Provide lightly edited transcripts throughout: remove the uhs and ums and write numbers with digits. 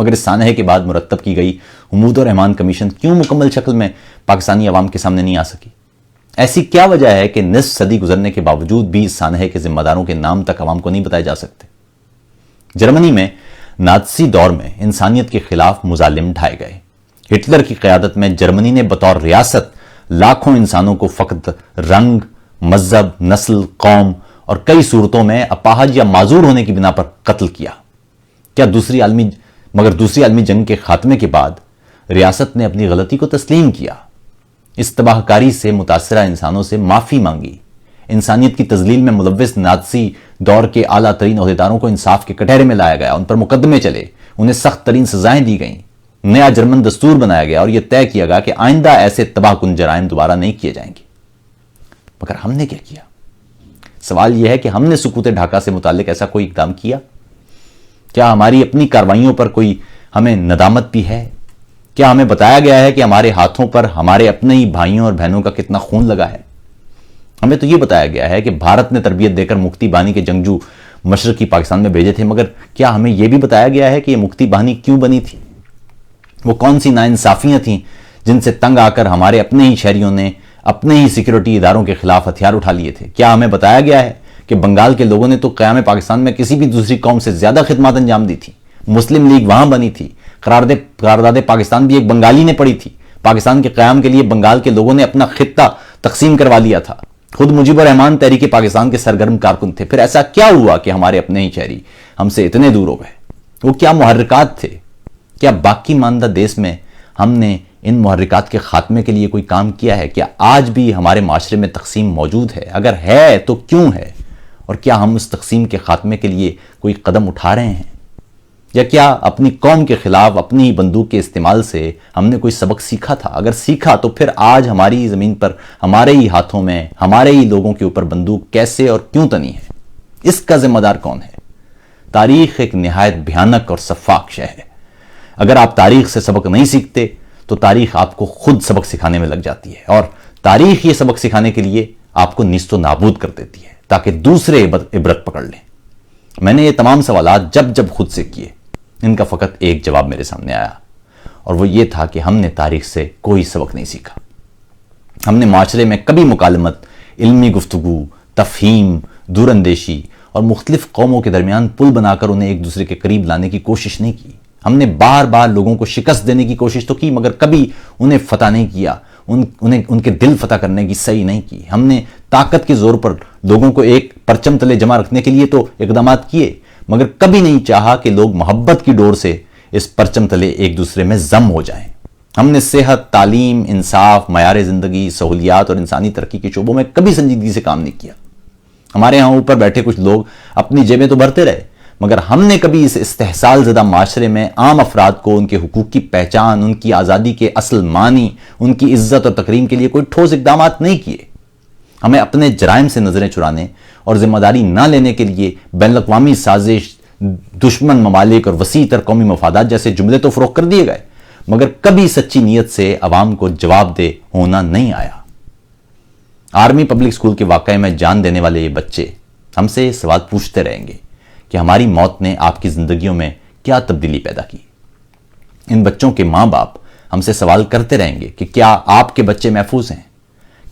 مگر اس سانحے کے بعد مرتب کی گئی حمود الرحمان کمیشن کیوں مکمل شکل میں پاکستانی عوام کے سامنے نہیں آ سکی؟ ایسی کیا وجہ ہے کہ نصف صدی گزرنے کے باوجود بھی اس سانحے کے ذمہ داروں کے نام تک عوام کو نہیں بتائے جا سکتے؟ جرمنی میں نازی دور میں انسانیت کے خلاف مظالم ڈھائے گئے۔ ہٹلر کی قیادت میں جرمنی نے بطور ریاست لاکھوں انسانوں کو فقط رنگ، مذہب، نسل، قوم اور کئی صورتوں میں اپاہج یا معذور ہونے کی بنا پر قتل کیا۔ دوسری عالمی جنگ کے خاتمے کے بعد ریاست نے اپنی غلطی کو تسلیم کیا، اس تباہ کاری سے متاثرہ انسانوں سے معافی مانگی، انسانیت کی تذلیل میں ملوث نازی دور کے اعلیٰ ترین عہدیداروں کو انصاف کے کٹہرے میں لایا گیا، ان پر مقدمے چلے، انہیں سخت ترین سزائیں دی گئیں، نیا جرمن دستور بنایا گیا اور یہ طے کیا گیا کہ آئندہ ایسے تباہ کن جرائم دوبارہ نہیں کیے جائیں گے۔ مگر ہم نے کیا کیا؟ سوال یہ ہے کہ ہم نے سقوط ڈھاکہ سے متعلق ایسا کوئی اقدام کیا؟ کیا ہماری اپنی کارروائیوں پر کوئی ہمیں ندامت بھی ہے؟ کیا ہمیں بتایا گیا ہے کہ ہمارے ہاتھوں پر ہمارے اپنے ہی بھائیوں اور بہنوں کا کتنا خون لگا ہے؟ ہمیں تو یہ بتایا گیا ہے کہ بھارت نے تربیت دے کر مکتی بانی کے جنگجو مشرقی پاکستان میں بھیجے تھے، مگر کیا ہمیں یہ بھی بتایا گیا ہے کہ یہ مکتی بانی کیوں بنی تھی؟ وہ کون سی ناانصافیاں تھیں جن سے تنگ آ کر ہمارے اپنے ہی شہریوں نے اپنے ہی سیکیورٹی اداروں کے خلاف ہتھیار اٹھا لیے تھے؟ کیا ہمیں بتایا گیا ہے کہ بنگال کے لوگوں نے تو قیام پاکستان میں کسی بھی دوسری قوم سے زیادہ خدمات انجام دی تھی؟ مسلم لیگ وہاں بنی تھی، قرارداد پاکستان بھی ایک بنگالی نے پڑھی تھی، پاکستان کے قیام کے لیے بنگال کے لوگوں نے اپنا خطہ تقسیم کروا لیا تھا، خود مجیب الرحمان تحریک پاکستان کے سرگرم کارکن تھے۔ پھر ایسا کیا ہوا کہ ہمارے اپنے ہی شہری ہم سے اتنے دور ہو گئے؟ وہ کیا محرکات تھے؟ کیا باقی ماندہ دیس میں ہم نے ان محرکات کے خاتمے کے لیے کوئی کام کیا ہے؟ کیا آج بھی ہمارے معاشرے میں تقسیم موجود ہے؟ اگر ہے تو کیوں ہے؟ اور کیا ہم اس تقسیم کے خاتمے کے لیے کوئی قدم اٹھا رہے ہیں؟ یا کیا اپنی قوم کے خلاف اپنی ہی بندوق کے استعمال سے ہم نے کوئی سبق سیکھا تھا؟ اگر سیکھا تو پھر آج ہماری زمین پر ہمارے ہی ہاتھوں میں ہمارے ہی لوگوں کے اوپر بندوق کیسے اور کیوں تنی ہے؟ اس کا ذمہ دار کون ہے؟ تاریخ ایک نہایت بھیانک اور سفاک شے ہے۔ اگر آپ تاریخ سے سبق نہیں سیکھتے تو تاریخ آپ کو خود سبق سکھانے میں لگ جاتی ہے، اور تاریخ یہ سبق سکھانے کے لیے آپ کو نیست و نابود کر دیتی ہے تاکہ دوسرے عبرت پکڑ لیں۔ میں نے یہ تمام سوالات جب خود سے کیے، ان کا فقط ایک جواب میرے سامنے آیا، اور وہ یہ تھا کہ ہم نے تاریخ سے کوئی سبق نہیں سیکھا۔ ہم نے معاشرے میں کبھی مکالمت، علمی گفتگو، تفہیم، دور اندیشی اور مختلف قوموں کے درمیان پل بنا کر انہیں ایک دوسرے کے قریب لانے کی کوشش نہیں کی۔ ہم نے بار بار لوگوں کو شکست دینے کی کوشش تو کی، مگر کبھی انہیں فتح نہیں کیا، ان کے دل فتح کرنے کی صحیح نہیں کی۔ ہم نے طاقت کے زور پر لوگوں کو ایک پرچم تلے جمع رکھنے کے لیے تو اقدامات کیے، مگر کبھی نہیں چاہا کہ لوگ محبت کی ڈور سے اس پرچم تلے ایک دوسرے میں ضم ہو جائیں۔ ہم نے صحت، تعلیم، انصاف، معیار زندگی، سہولیات اور انسانی ترقی کے شعبوں میں کبھی سنجیدگی سے کام نہیں کیا۔ ہمارے ہاں اوپر بیٹھے کچھ لوگ اپنی جیبیں تو بھرتے رہے، مگر ہم نے کبھی اس استحصال زدہ معاشرے میں عام افراد کو ان کے حقوق کی پہچان، ان کی آزادی کے اصل معنی، ان کی عزت اور تکریم کے لیے کوئی ٹھوس اقدامات نہیں کیے۔ ہمیں اپنے جرائم سے نظریں چرانے اور ذمہ داری نہ لینے کے لیے بین الاقوامی سازش، دشمن ممالک اور وسیع تر قومی مفادات جیسے جملے تو فروغ کر دیے گئے، مگر کبھی سچی نیت سے عوام کو جواب دہ ہونا نہیں آیا۔ آرمی پبلک سکول کے واقعے میں جان دینے والے یہ بچے ہم سے یہ سوال پوچھتے رہیں گے کہ ہماری موت نے آپ کی زندگیوں میں کیا تبدیلی پیدا کی؟ ان بچوں کے ماں باپ ہم سے سوال کرتے رہیں گے کہ کیا آپ کے بچے محفوظ ہیں؟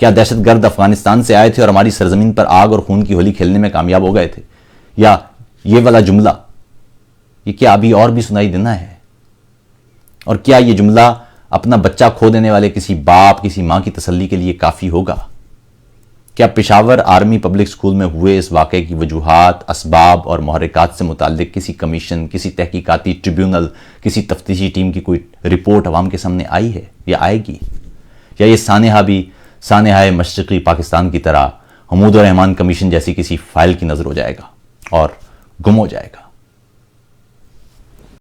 کیا دہشت گرد افغانستان سے آئے تھے اور ہماری سرزمین پر آگ اور خون کی ہولی کھیلنے میں کامیاب ہو گئے تھے؟ یا یہ والا جملہ، یہ کیا ابھی اور بھی سنائی دینا ہے؟ اور کیا یہ جملہ اپنا بچہ کھو دینے والے کسی باپ، کسی ماں کی تسلی کے لیے کافی ہوگا؟ کیا پشاور آرمی پبلک سکول میں ہوئے اس واقعے کی وجوہات، اسباب اور محرکات سے متعلق کسی کمیشن، کسی تحقیقاتی ٹریبیونل، کسی تفتیشی ٹیم کی کوئی رپورٹ عوام کے سامنے آئی ہے یا آئے گی؟ یا یہ سانحہ بھی سانحہ مشرقی پاکستان کی طرح حمود الرحمان کمیشن جیسی کسی فائل کی نظر ہو جائے گا اور گم ہو جائے گا؟